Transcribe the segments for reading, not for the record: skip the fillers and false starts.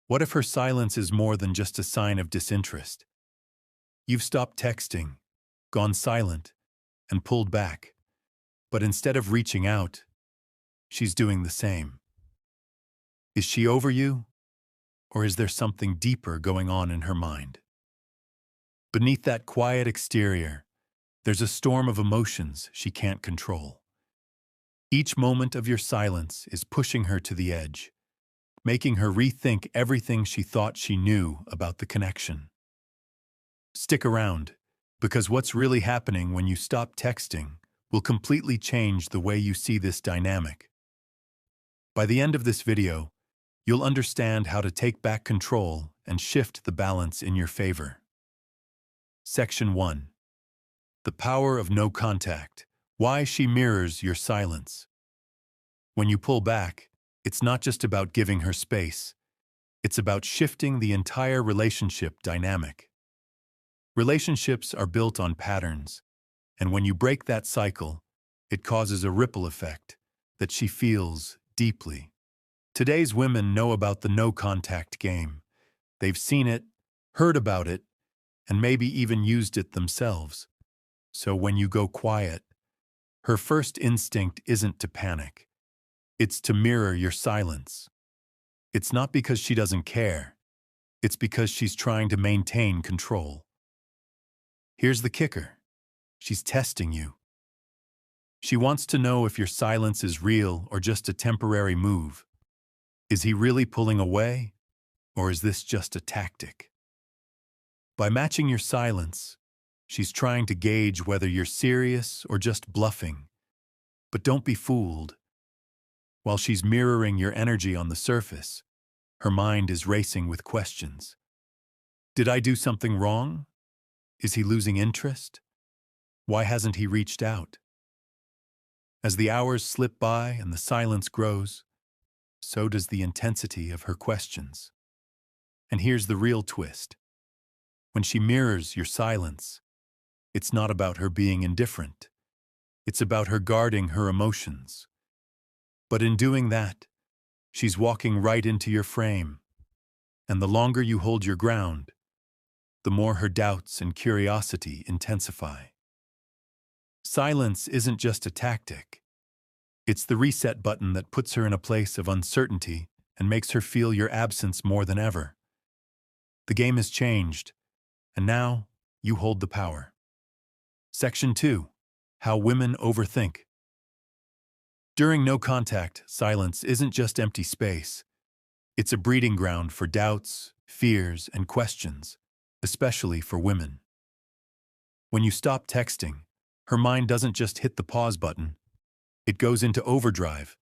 What if her silence is more than just a sign of disinterest? You've stopped texting, gone silent, and pulled back. But instead of reaching out, she's doing the same. Is she over you, or is there something deeper going on in her mind? Beneath that quiet exterior, there's a storm of emotions she can't control. Each moment of your silence is pushing her to the edge, making her rethink everything she thought she knew about the connection. Stick around, because what's really happening when you stop texting will completely change the way you see this dynamic. By the end of this video, you'll understand how to take back control and shift the balance in your favor. Section 1. The power of no contact. Why she mirrors your silence. When you pull back, it's not just about giving her space. It's about shifting the entire relationship dynamic. Relationships are built on patterns, and when you break that cycle, it causes a ripple effect that she feels deeply. Today's women know about the no-contact game. They've seen it, heard about it, and maybe even used it themselves. So when you go quiet, her first instinct isn't to panic. It's to mirror your silence. It's not because she doesn't care. It's because she's trying to maintain control. Here's the kicker. She's testing you. She wants to know if your silence is real or just a temporary move. Is he really pulling away, or is this just a tactic? By matching your silence, she's trying to gauge whether you're serious or just bluffing. But don't be fooled. While she's mirroring your energy on the surface, her mind is racing with questions. Did I do something wrong? Is he losing interest? Why hasn't he reached out? As the hours slip by and the silence grows, so does the intensity of her questions. And here's the real twist. When she mirrors your silence, it's not about her being indifferent. It's about her guarding her emotions. But in doing that, she's walking right into your frame. And the longer you hold your ground, the more her doubts and curiosity intensify. Silence isn't just a tactic. It's the reset button that puts her in a place of uncertainty and makes her feel your absence more than ever. The game has changed, and now you hold the power. Section 2. How women overthink. During no contact, silence isn't just empty space. It's a breeding ground for doubts, fears, and questions, especially for women. When you stop texting, her mind doesn't just hit the pause button. It goes into overdrive,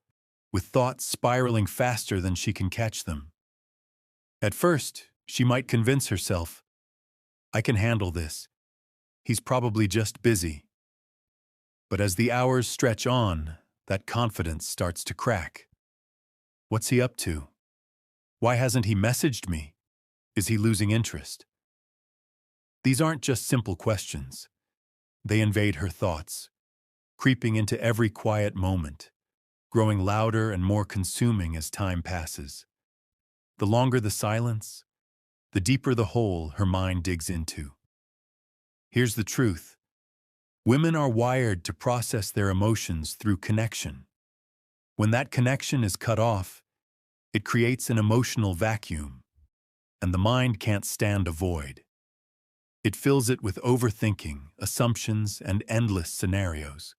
with thoughts spiraling faster than she can catch them. At first, she might convince herself, I can handle this. He's probably just busy. But as the hours stretch on, that confidence starts to crack. What's he up to? Why hasn't he messaged me? Is he losing interest? These aren't just simple questions. They invade her thoughts, creeping into every quiet moment, growing louder and more consuming as time passes. The longer the silence, the deeper the hole her mind digs into. Here's the truth. Women are wired to process their emotions through connection. When that connection is cut off, it creates an emotional vacuum, and the mind can't stand a void. It fills it with overthinking, assumptions, and endless scenarios.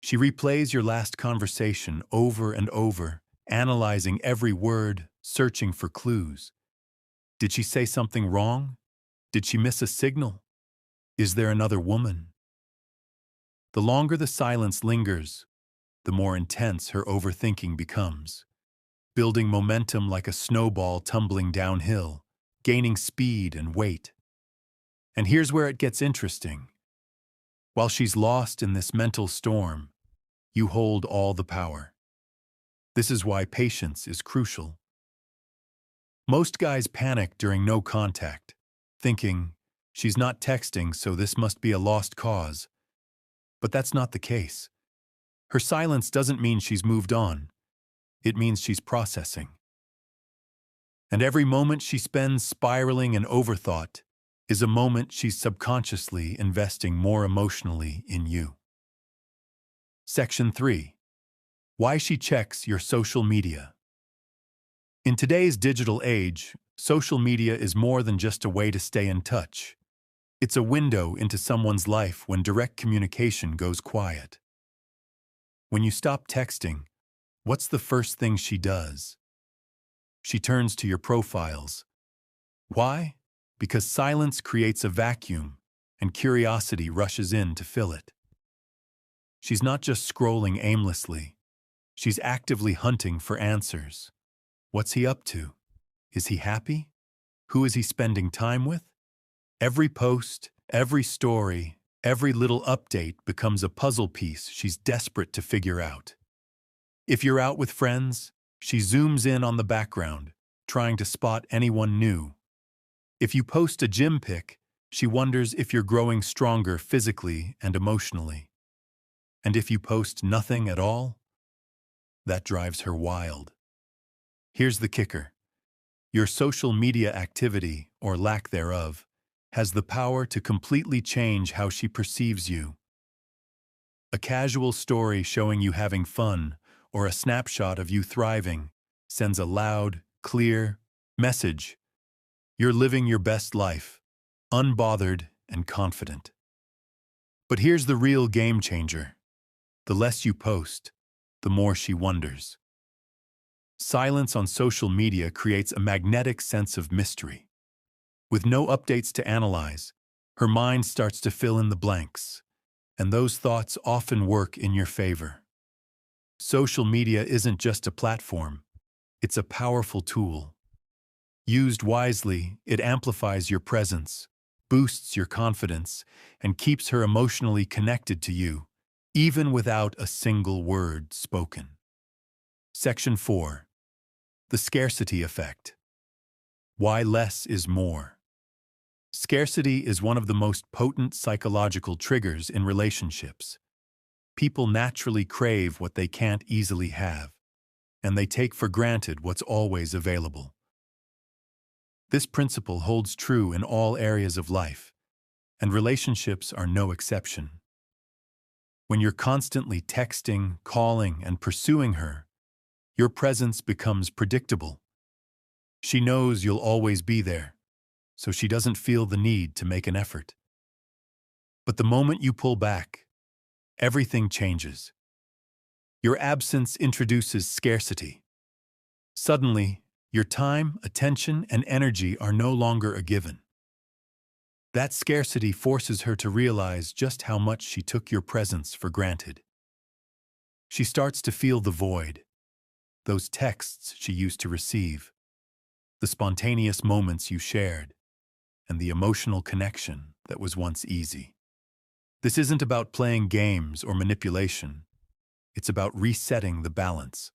She replays your last conversation over and over, analyzing every word, searching for clues. Did she say something wrong? Did she miss a signal? Is there another woman? The longer the silence lingers, the more intense her overthinking becomes, building momentum like a snowball tumbling downhill, gaining speed and weight. And here's where it gets interesting. While she's lost in this mental storm, you hold all the power. This is why patience is crucial. Most guys panic during no contact, thinking, she's not texting, so this must be a lost cause. But that's not the case. Her silence doesn't mean she's moved on. It means she's processing. And every moment she spends spiraling in overthought is a moment she's subconsciously investing more emotionally in you. Section 3. Why she checks your social media. In today's digital age, social media is more than just a way to stay in touch. It's a window into someone's life when direct communication goes quiet. When you stop texting, what's the first thing she does? She turns to your profiles. Why? Because silence creates a vacuum, and curiosity rushes in to fill it. She's not just scrolling aimlessly. She's actively hunting for answers. What's he up to? Is he happy? Who is he spending time with? Every post, every story, every little update becomes a puzzle piece she's desperate to figure out. If you're out with friends, she zooms in on the background, trying to spot anyone new. If you post a gym pic, she wonders if you're growing stronger physically and emotionally. And if you post nothing at all, that drives her wild. Here's the kicker. Your social media activity, or lack thereof, has the power to completely change how she perceives you. A casual story showing you having fun, or a snapshot of you thriving, sends a loud, clear message. You're living your best life, unbothered and confident. But here's the real game changer. The less you post, the more she wonders. Silence on social media creates a magnetic sense of mystery. With no updates to analyze, her mind starts to fill in the blanks, and those thoughts often work in your favor. Social media isn't just a platform, it's a powerful tool. Used wisely, it amplifies your presence, boosts your confidence, and keeps her emotionally connected to you, even without a single word spoken. Section 4. The scarcity effect. Why less is more. Scarcity is one of the most potent psychological triggers in relationships. People naturally crave what they can't easily have, and they take for granted what's always available. This principle holds true in all areas of life, and relationships are no exception. When you're constantly texting, calling, and pursuing her, your presence becomes predictable. She knows you'll always be there, so she doesn't feel the need to make an effort. But the moment you pull back, everything changes. Your absence introduces scarcity. Suddenly, your time, attention, and energy are no longer a given. That scarcity forces her to realize just how much she took your presence for granted. She starts to feel the void, those texts she used to receive, the spontaneous moments you shared, and the emotional connection that was once easy. This isn't about playing games or manipulation. It's about resetting the balance.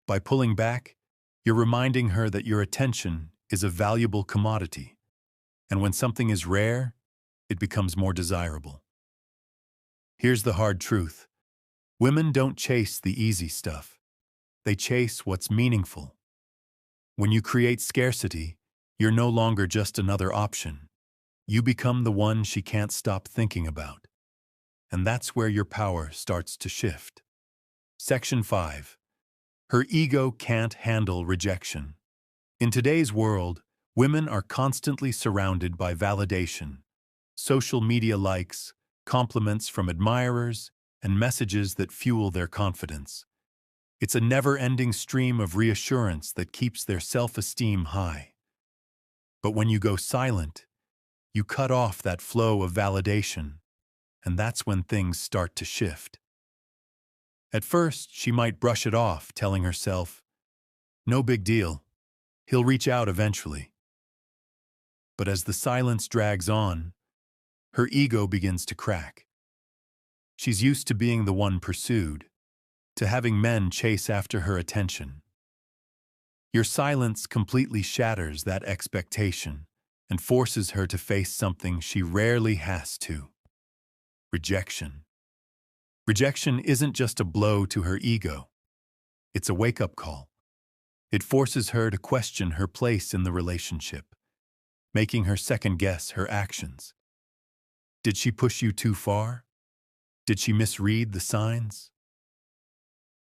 By pulling back, you're reminding her that your attention is a valuable commodity, and when something is rare, it becomes more desirable. Here's the hard truth. Women don't chase the easy stuff. They chase what's meaningful. When you create scarcity, you're no longer just another option. You become the one she can't stop thinking about. And that's where your power starts to shift. Section 5. Her ego can't handle rejection. In today's world, women are constantly surrounded by validation, social media likes, compliments from admirers, and messages that fuel their confidence. It's a never-ending stream of reassurance that keeps their self-esteem high. But when you go silent, you cut off that flow of validation, and that's when things start to shift. At first, she might brush it off, telling herself, "No big deal. He'll reach out eventually." But as the silence drags on, her ego begins to crack. She's used to being the one pursued, to having men chase after her attention. Your silence completely shatters that expectation and forces her to face something she rarely has to: rejection. Rejection isn't just a blow to her ego. It's a wake-up call. It forces her to question her place in the relationship, making her second-guess her actions. Did she push you too far? Did she misread the signs?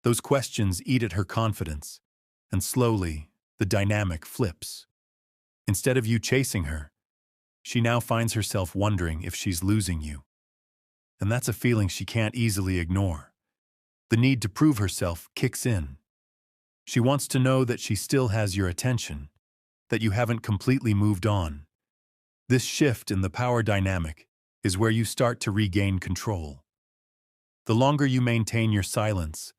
Those questions eat at her confidence, and slowly, the dynamic flips. Instead of you chasing her, she now finds herself wondering if she's losing you. And that's a feeling she can't easily ignore. The need to prove herself kicks in. She wants to know that she still has your attention, that you haven't completely moved on. This shift in the power dynamic is where you start to regain control. The longer you maintain your silence,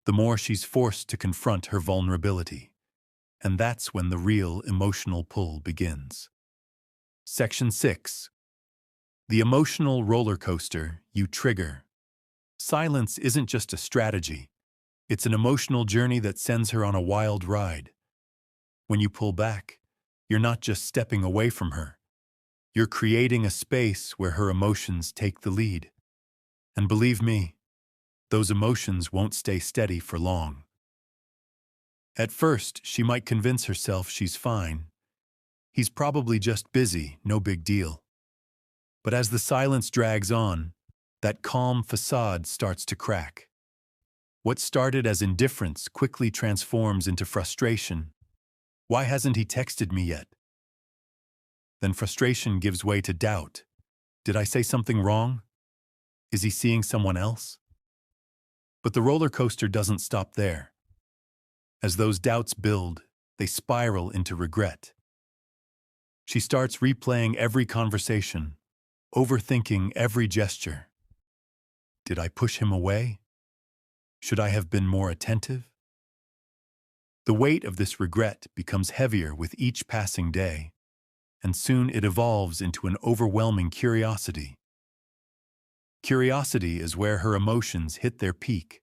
the more she's forced to confront her vulnerability. And that's when the real emotional pull begins. Section 6. The emotional roller coaster you trigger. Silence isn't just a strategy. It's an emotional journey that sends her on a wild ride. When you pull back, you're not just stepping away from her. You're creating a space where her emotions take the lead. And believe me, those emotions won't stay steady for long. At first, she might convince herself she's fine. He's probably just busy, no big deal. But as the silence drags on, that calm facade starts to crack. What started as indifference quickly transforms into frustration. Why hasn't he texted me yet? Then frustration gives way to doubt. Did I say something wrong? Is he seeing someone else? But the roller coaster doesn't stop there. As those doubts build, they spiral into regret. She starts replaying every conversation, overthinking every gesture. Did I push him away? Should I have been more attentive? The weight of this regret becomes heavier with each passing day, and soon it evolves into an overwhelming curiosity. Curiosity is where her emotions hit their peak.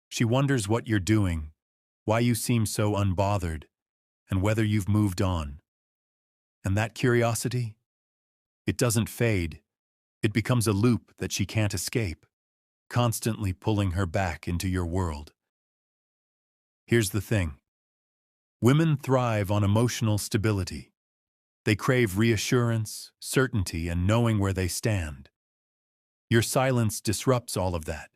She wonders what you're doing, why you seem so unbothered, and whether you've moved on. And that curiosity? It doesn't fade. It becomes a loop that she can't escape, constantly pulling her back into your world. Here's the thing. Women thrive on emotional stability. They crave reassurance, certainty, and knowing where they stand. Your silence disrupts all of that,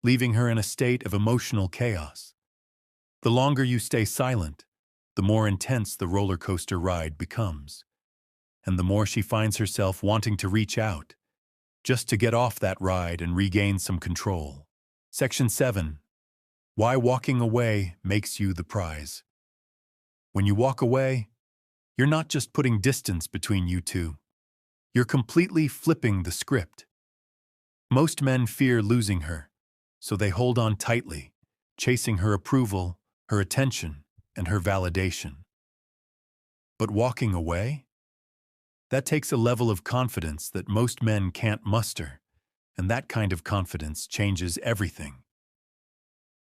leaving her in a state of emotional chaos. The longer you stay silent, the more intense the roller coaster ride becomes, and the more she finds herself wanting to reach out, just to get off that ride and regain some control. Section 7. Why walking away makes you the prize. When you walk away, you're not just putting distance between you two. You're completely flipping the script. Most men fear losing her, so they hold on tightly, chasing her approval, her attention, and her validation. But walking away? That takes a level of confidence that most men can't muster, and that kind of confidence changes everything.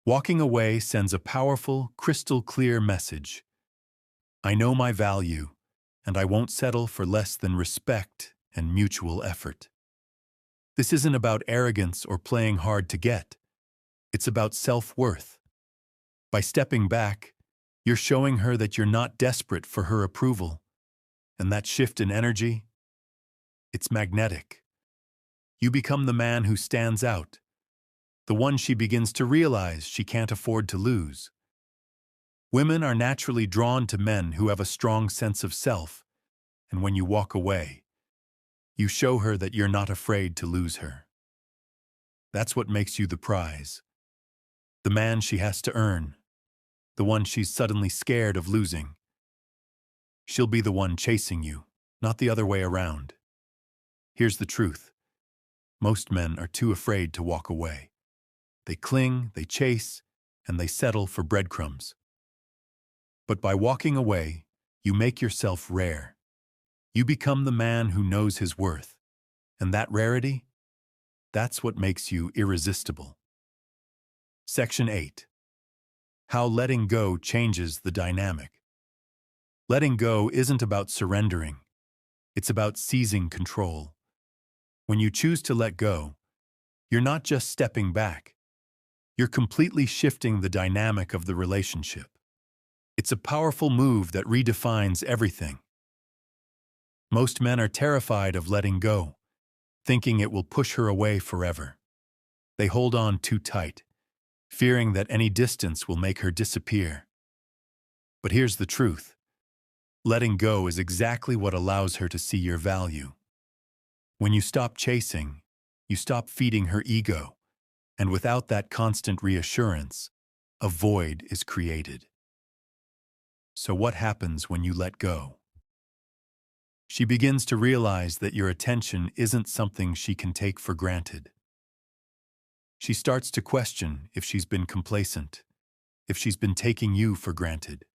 Walking away sends a powerful, crystal-clear message. I know my value, and I won't settle for less than respect and mutual effort. This isn't about arrogance or playing hard to get. It's about self-worth. By stepping back, you're showing her that you're not desperate for her approval. And that shift in energy, it's magnetic. You become the man who stands out, the one she begins to realize she can't afford to lose. Women are naturally drawn to men who have a strong sense of self, and when you walk away, you show her that you're not afraid to lose her. That's what makes you the prize. The man she has to earn, the one she's suddenly scared of losing. She'll be the one chasing you, not the other way around. Here's the truth. Most men are too afraid to walk away. They cling, they chase, and they settle for breadcrumbs. But by walking away, you make yourself rare. You become the man who knows his worth. And that rarity? That's what makes you irresistible. Section 8. How letting go changes the dynamic. Letting go isn't about surrendering. It's about seizing control. When you choose to let go, you're not just stepping back. You're completely shifting the dynamic of the relationship. It's a powerful move that redefines everything. Most men are terrified of letting go, thinking it will push her away forever. They hold on too tight, fearing that any distance will make her disappear. But here's the truth. Letting go is exactly what allows her to see your value. When you stop chasing, you stop feeding her ego, and without that constant reassurance, a void is created. So what happens when you let go? She begins to realize that your attention isn't something she can take for granted. She starts to question if she's been complacent, if she's been taking you for granted.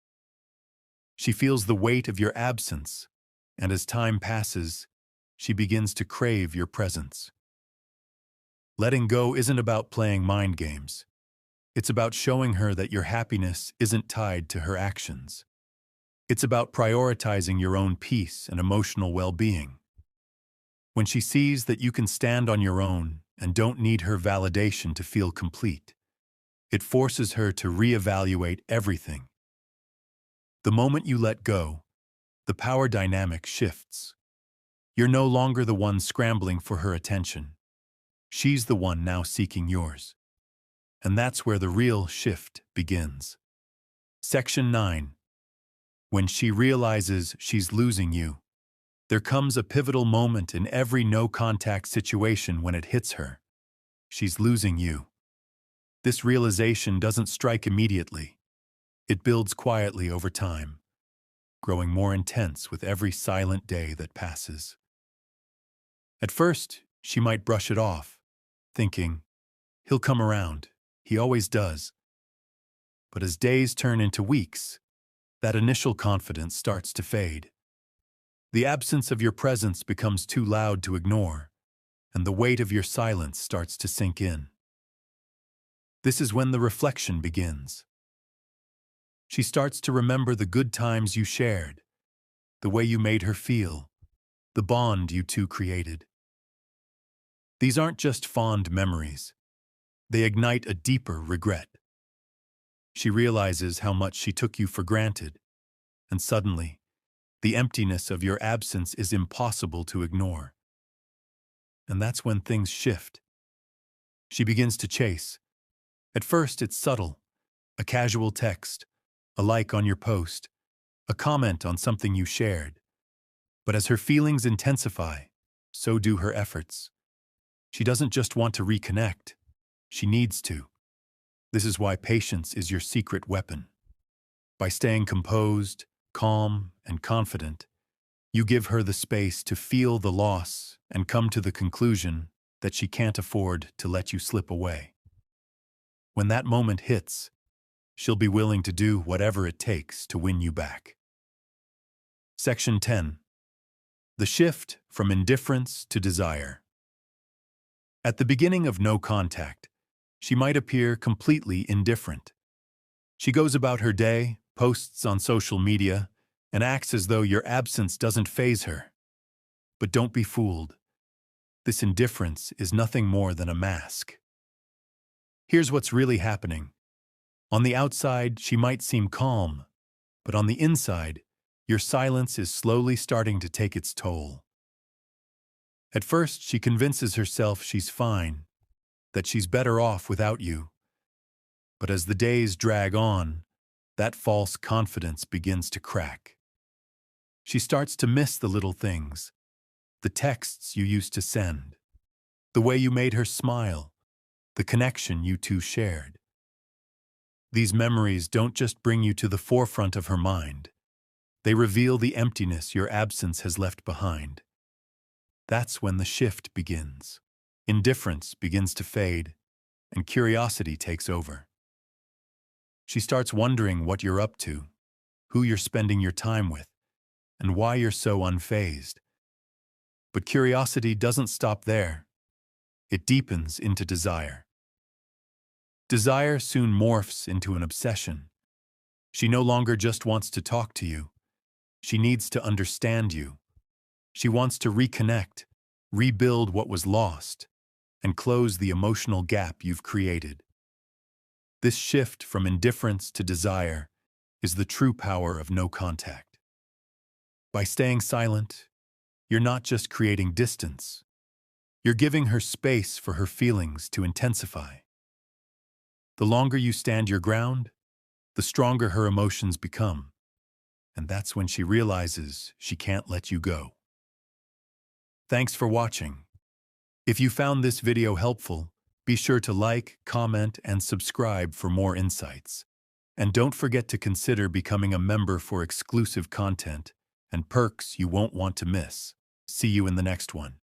She feels the weight of your absence, and as time passes, she begins to crave your presence. Letting go isn't about playing mind games. It's about showing her that your happiness isn't tied to her actions. It's about prioritizing your own peace and emotional well-being. When she sees that you can stand on your own and don't need her validation to feel complete, it forces her to reevaluate everything. The moment you let go, the power dynamic shifts. You're no longer the one scrambling for her attention. She's the one now seeking yours. And that's where the real shift begins. Section 9. When she realizes she's losing you, there comes a pivotal moment in every no-contact situation when it hits her. She's losing you. This realization doesn't strike immediately. It builds quietly over time, growing more intense with every silent day that passes. At first, she might brush it off, thinking, "He'll come around. He always does." But as days turn into weeks, that initial confidence starts to fade. The absence of your presence becomes too loud to ignore, and the weight of your silence starts to sink in. This is when the reflection begins. She starts to remember the good times you shared, the way you made her feel, the bond you two created. These aren't just fond memories. They ignite a deeper regret. She realizes how much she took you for granted, and suddenly, the emptiness of your absence is impossible to ignore. And that's when things shift. She begins to chase. At first, it's subtle, a casual text, a like on your post, a comment on something you shared. But as her feelings intensify, so do her efforts. She doesn't just want to reconnect, she needs to. This is why patience is your secret weapon. By staying composed, calm, and confident, you give her the space to feel the loss and come to the conclusion that she can't afford to let you slip away. When that moment hits, she'll be willing to do whatever it takes to win you back. Section 10. The shift from indifference to desire. At the beginning of no contact, she might appear completely indifferent. She goes about her day, posts on social media, and acts as though your absence doesn't faze her. But don't be fooled. This indifference is nothing more than a mask. Here's what's really happening. On the outside, she might seem calm, but on the inside, your silence is slowly starting to take its toll. At first, she convinces herself she's fine, that she's better off without you. But as the days drag on, that false confidence begins to crack. She starts to miss the little things, the texts you used to send, the way you made her smile, the connection you two shared. These memories don't just bring you to the forefront of her mind. They reveal the emptiness your absence has left behind. That's when the shift begins. Indifference begins to fade, and curiosity takes over. She starts wondering what you're up to, who you're spending your time with, and why you're so unfazed. But curiosity doesn't stop there. It deepens into desire. Desire soon morphs into an obsession. She no longer just wants to talk to you. She needs to understand you. She wants to reconnect, rebuild what was lost, and close the emotional gap you've created. This shift from indifference to desire is the true power of no contact. By staying silent, you're not just creating distance, you're giving her space for her feelings to intensify. The longer you stand your ground, the stronger her emotions become, and that's when she realizes she can't let you go. Thanks for watching. If you found this video helpful, be sure to like, comment, and subscribe for more insights. And don't forget to consider becoming a member for exclusive content and perks you won't want to miss. See you in the next one.